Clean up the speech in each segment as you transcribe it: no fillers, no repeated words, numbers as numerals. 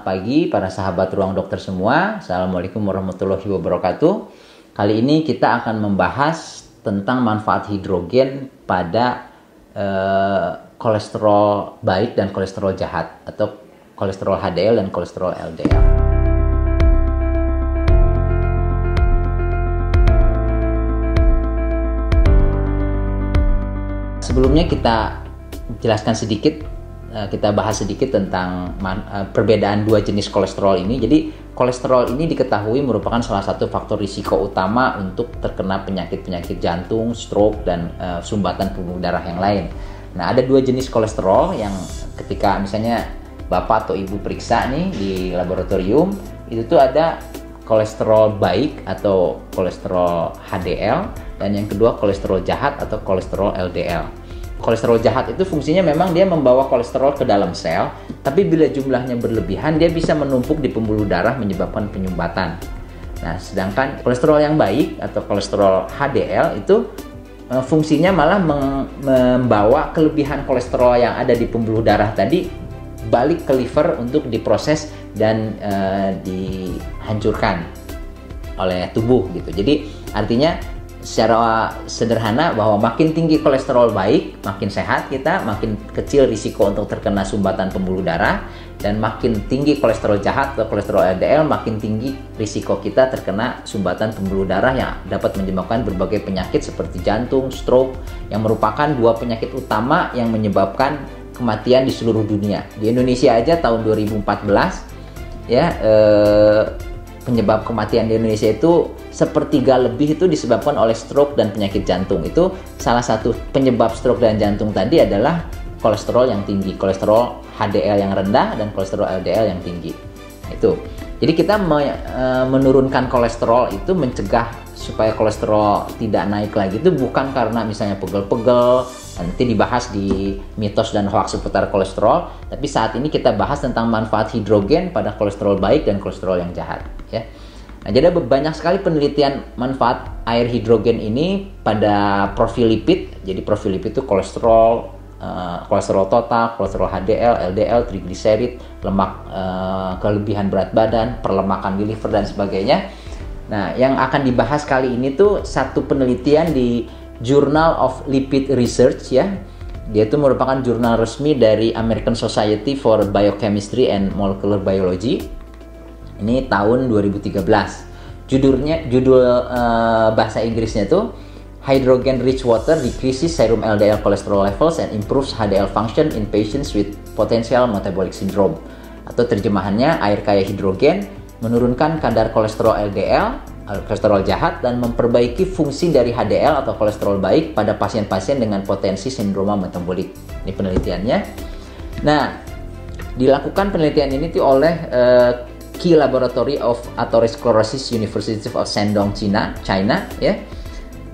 pagi para sahabat Ruang Dokter semua. Assalamualaikum warahmatullahi wabarakatuh. Kali ini kita akan membahas tentang manfaat hidrogen pada kolesterol baik dan kolesterol jahat, atau kolesterol HDL dan kolesterol LDL. Sebelumnya kita jelaskan sedikit, kita bahas sedikit tentang perbedaan dua jenis kolesterol ini. Jadi kolesterol ini diketahui merupakan salah satu faktor risiko utama untuk terkena penyakit-penyakit jantung, stroke, dan sumbatan pembuluh darah yang lain. Nah, ada dua jenis kolesterol yang ketika misalnya bapak atau ibu periksa nih di laboratorium, itu tuh ada kolesterol baik atau kolesterol HDL, dan yang kedua kolesterol jahat atau kolesterol LDL. Kolesterol jahat itu fungsinya memang dia membawa kolesterol ke dalam sel, tapi bila jumlahnya berlebihan dia bisa menumpuk di pembuluh darah menyebabkan penyumbatan. Nah, sedangkan kolesterol yang baik atau kolesterol HDL itu fungsinya malah membawa kelebihan kolesterol yang ada di pembuluh darah tadi balik ke liver untuk diproses dan dihancurkan oleh tubuh gitu. Jadi artinya secara sederhana bahwa makin tinggi kolesterol baik, makin sehat kita, makin kecil risiko untuk terkena sumbatan pembuluh darah, dan makin tinggi kolesterol jahat atau kolesterol LDL, makin tinggi risiko kita terkena sumbatan pembuluh darah yang dapat menyebabkan berbagai penyakit seperti jantung, stroke, yang merupakan dua penyakit utama yang menyebabkan kematian di seluruh dunia. Di Indonesia aja tahun 2014 ya, penyebab kematian di Indonesia itu sepertiga lebih itu disebabkan oleh stroke dan penyakit jantung. Itu salah satu penyebab stroke dan jantung tadi adalah kolesterol yang tinggi, kolesterol HDL yang rendah dan kolesterol LDL yang tinggi. Itu. Jadi kita menurunkan kolesterol itu mencegah supaya kolesterol tidak naik lagi itu bukan karena misalnya pegel-pegel, nanti dibahas di mitos dan hoax seputar kolesterol, tapi saat ini kita bahas tentang manfaat hidrogen pada kolesterol baik dan kolesterol yang jahat ya. Nah, jadi ada banyak sekali penelitian manfaat air hidrogen ini pada profil lipid. Jadi profil lipid itu kolesterol, kolesterol total, kolesterol HDL, LDL, trigliserid, lemak, kelebihan berat badan, perlemakan di liver dan sebagainya. Nah, yang akan dibahas kali ini tuh satu penelitian di Journal of Lipid Research ya. Dia itu merupakan jurnal resmi dari American Society for Biochemistry and Molecular Biology. Ini tahun 2013. Judul bahasa Inggrisnya itu Hydrogen Rich Water Decreases Serum LDL Cholesterol Levels and Improves HDL Function in Patients with Potential Metabolic Syndrome. Atau terjemahannya, air kaya hidrogen menurunkan kadar kolesterol LDL, kolesterol jahat, dan memperbaiki fungsi dari HDL atau kolesterol baik pada pasien-pasien dengan potensi sindroma metabolik. Ini penelitiannya. Nah, dilakukan penelitian ini oleh Key Laboratory of Atherosclerosis University of Shandong, China ya.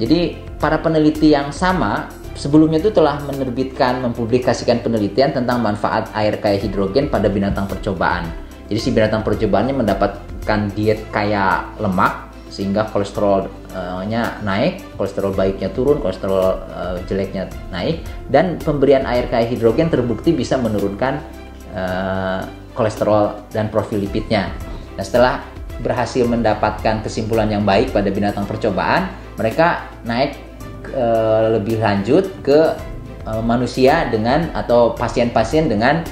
Jadi para peneliti yang sama sebelumnya itu telah mempublikasikan penelitian tentang manfaat air kaya hidrogen pada binatang percobaan. Jadi si binatang percobaannya mendapatkan diet kaya lemak sehingga kolesterolnya naik, kolesterol baiknya turun, kolesterol jeleknya naik, dan pemberian air kaya hidrogen terbukti bisa menurunkan kolesterol dan profil lipidnya. Nah, setelah berhasil mendapatkan kesimpulan yang baik pada binatang percobaan, mereka naik lebih lanjut ke manusia dengan atau pasien-pasien dengan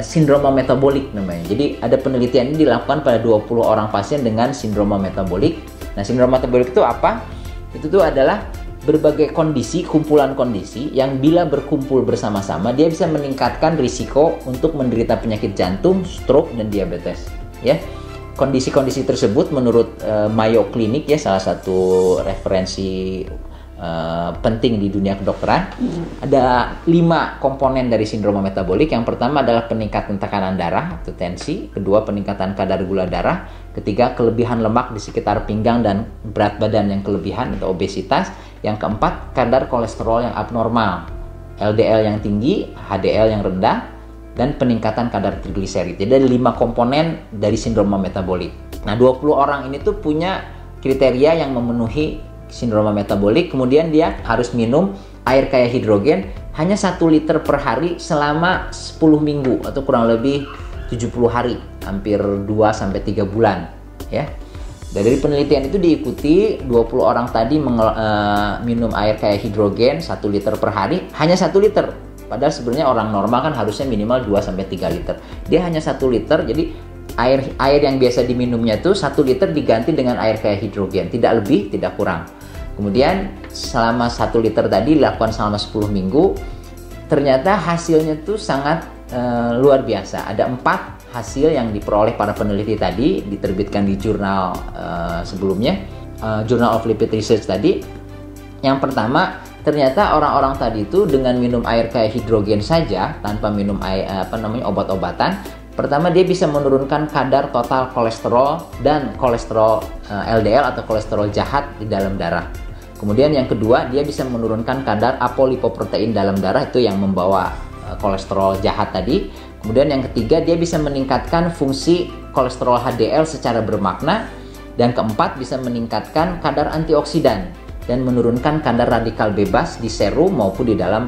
sindroma metabolik namanya. Jadi ada penelitian ini dilakukan pada 20 orang pasien dengan sindroma metabolik. Nah, sindroma metabolik itu apa? Itu tuh adalah berbagai kondisi, kumpulan kondisi yang bila berkumpul bersama-sama dia bisa meningkatkan risiko untuk menderita penyakit jantung, stroke, dan diabetes ya. Kondisi-kondisi tersebut menurut Mayo Clinic ya, salah satu referensi penting di dunia kedokteran, ada 5 komponen dari sindroma metabolik. Yang pertama adalah peningkatan tekanan darah atau tensi, kedua peningkatan kadar gula darah, ketiga kelebihan lemak di sekitar pinggang dan berat badan yang kelebihan atau obesitas, yang keempat kadar kolesterol yang abnormal, LDL yang tinggi, HDL yang rendah, dan peningkatan kadar trigliserid. Jadi ada 5 komponen dari sindroma metabolik. Nah, 20 orang ini tuh punya kriteria yang memenuhi sindroma metabolik, kemudian dia harus minum air kaya hidrogen hanya 1 liter per hari selama 10 minggu atau kurang lebih 70 hari hampir 2-3 bulan ya. Dari penelitian itu diikuti 20 orang tadi minum air kayak hidrogen 1 liter per hari, hanya 1 liter. Padahal sebenarnya orang normal kan harusnya minimal 2-3 liter. Dia hanya 1 liter, jadi air yang biasa diminumnya tuh 1 liter diganti dengan air kayak hidrogen, tidak lebih, tidak kurang. Kemudian selama 1 liter tadi dilakukan selama 10 minggu, ternyata hasilnya tuh sangat luar biasa. Ada 4 hasil yang diperoleh para peneliti tadi, diterbitkan di jurnal sebelumnya, Journal of Lipid Research tadi. Yang pertama, ternyata orang-orang tadi itu dengan minum air kayak hidrogen saja tanpa minum air obat-obatan, pertama dia bisa menurunkan kadar total kolesterol dan kolesterol LDL atau kolesterol jahat di dalam darah. Kemudian yang kedua, dia bisa menurunkan kadar apolipoprotein dalam darah, itu yang membawa kolesterol jahat tadi. Kemudian yang ketiga, dia bisa meningkatkan fungsi kolesterol HDL secara bermakna. Dan keempat, bisa meningkatkan kadar antioksidan dan menurunkan kadar radikal bebas di serum maupun di dalam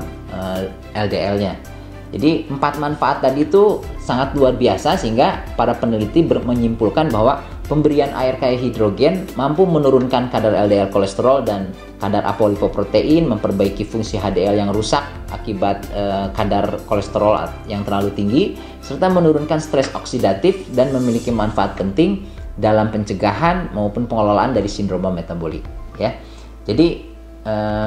LDL-nya. Jadi 4 manfaat tadi itu sangat luar biasa, sehingga para peneliti menyimpulkan bahwa pemberian air kayak hidrogen mampu menurunkan kadar LDL kolesterol dan kadar apolipoprotein, memperbaiki fungsi HDL yang rusak akibat kadar kolesterol yang terlalu tinggi, serta menurunkan stres oksidatif dan memiliki manfaat penting dalam pencegahan maupun pengelolaan dari sindroma metabolik ya. Jadi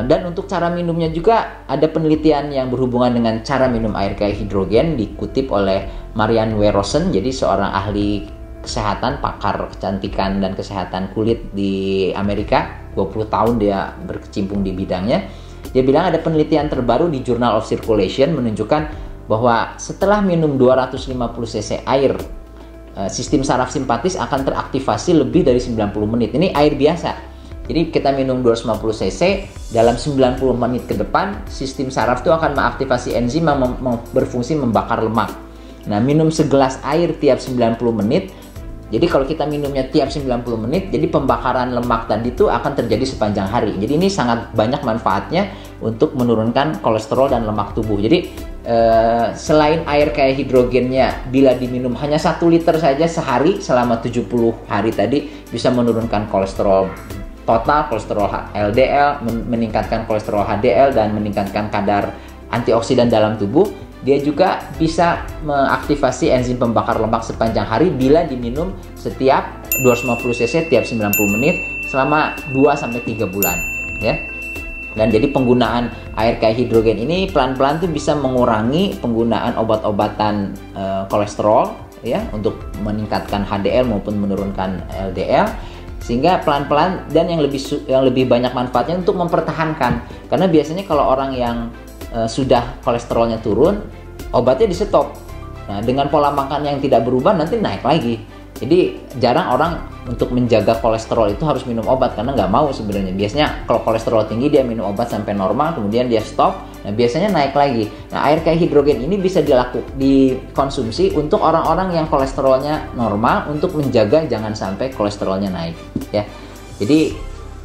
dan untuk cara minumnya juga ada penelitian yang berhubungan dengan cara minum air kayak hidrogen, dikutip oleh Marianne W. Rosen, jadi seorang ahli kesehatan, pakar kecantikan dan kesehatan kulit di Amerika. 20 tahun dia berkecimpung di bidangnya. Dia bilang ada penelitian terbaru di Journal of Circulation menunjukkan bahwa setelah minum 250 cc air, sistem saraf simpatis akan teraktivasi lebih dari 90 menit. Ini air biasa. Jadi kita minum 250 cc, dalam 90 menit ke depan sistem saraf itu akan mengaktifasi enzim yang berfungsi membakar lemak. Nah, minum segelas air tiap 90 menit. Jadi kalau kita minumnya tiap 90 menit, jadi pembakaran lemak tadi itu akan terjadi sepanjang hari. Jadi ini sangat banyak manfaatnya untuk menurunkan kolesterol dan lemak tubuh. Jadi selain air kayak hidrogennya, bila diminum hanya 1 liter saja sehari selama 70 hari tadi, bisa menurunkan kolesterol total, kolesterol LDL, meningkatkan kolesterol HDL, dan meningkatkan kadar antioksidan dalam tubuh. Dia juga bisa mengaktifasi enzim pembakar lemak sepanjang hari bila diminum setiap 250 cc tiap 90 menit selama 2-3 bulan ya. Dan jadi penggunaan air kayak hidrogen ini pelan-pelan tuh bisa mengurangi penggunaan obat-obatan kolesterol ya, untuk meningkatkan HDL maupun menurunkan LDL, sehingga pelan-pelan, dan yang lebih banyak manfaatnya untuk mempertahankan. Karena biasanya kalau orang yang sudah kolesterolnya turun, obatnya di stop. Nah, dengan pola makan yang tidak berubah nanti naik lagi. Jadi jarang orang untuk menjaga kolesterol itu harus minum obat, karena nggak mau sebenarnya. Biasanya kalau kolesterol tinggi dia minum obat sampai normal, kemudian dia stop. Nah, biasanya naik lagi. Nah, air kayak hidrogen ini bisa dikonsumsi untuk orang-orang yang kolesterolnya normal, untuk menjaga jangan sampai kolesterolnya naik ya. Jadi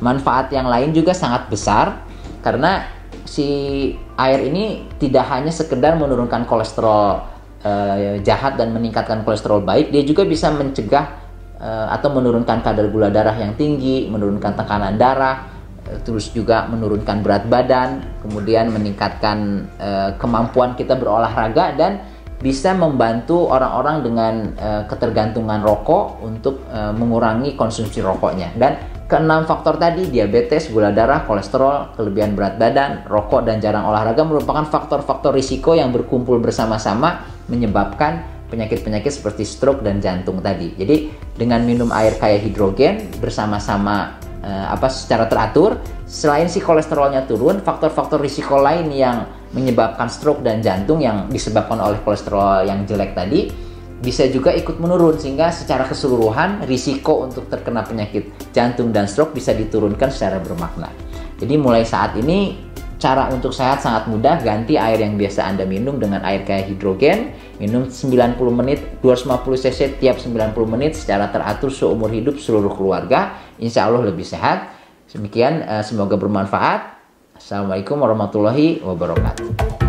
manfaat yang lain juga sangat besar, karena si air ini tidak hanya sekedar menurunkan kolesterol jahat dan meningkatkan kolesterol baik, dia juga bisa mencegah atau menurunkan kadar gula darah yang tinggi, menurunkan tekanan darah, terus juga menurunkan berat badan, kemudian meningkatkan kemampuan kita berolahraga, dan bisa membantu orang-orang dengan ketergantungan rokok untuk mengurangi konsumsi rokoknya. Dan keenam faktor tadi, diabetes, gula darah, kolesterol, kelebihan berat badan, rokok, dan jarang olahraga merupakan faktor-faktor risiko yang berkumpul bersama-sama menyebabkan penyakit-penyakit seperti stroke dan jantung tadi. Jadi dengan minum air kayak hidrogen bersama-sama secara teratur, selain si kolesterolnya turun, faktor-faktor risiko lain yang menyebabkan stroke dan jantung yang disebabkan oleh kolesterol yang jelek tadi bisa juga ikut menurun, sehingga secara keseluruhan risiko untuk terkena penyakit jantung dan stroke bisa diturunkan secara bermakna. Jadi mulai saat ini cara untuk sehat sangat mudah. Ganti air yang biasa Anda minum dengan air kayak hidrogen, minum 90 menit 250 cc tiap 90 menit secara teratur seumur hidup seluruh keluarga. Insya Allah lebih sehat. Demikian, semoga bermanfaat. Assalamualaikum warahmatullahi wabarakatuh.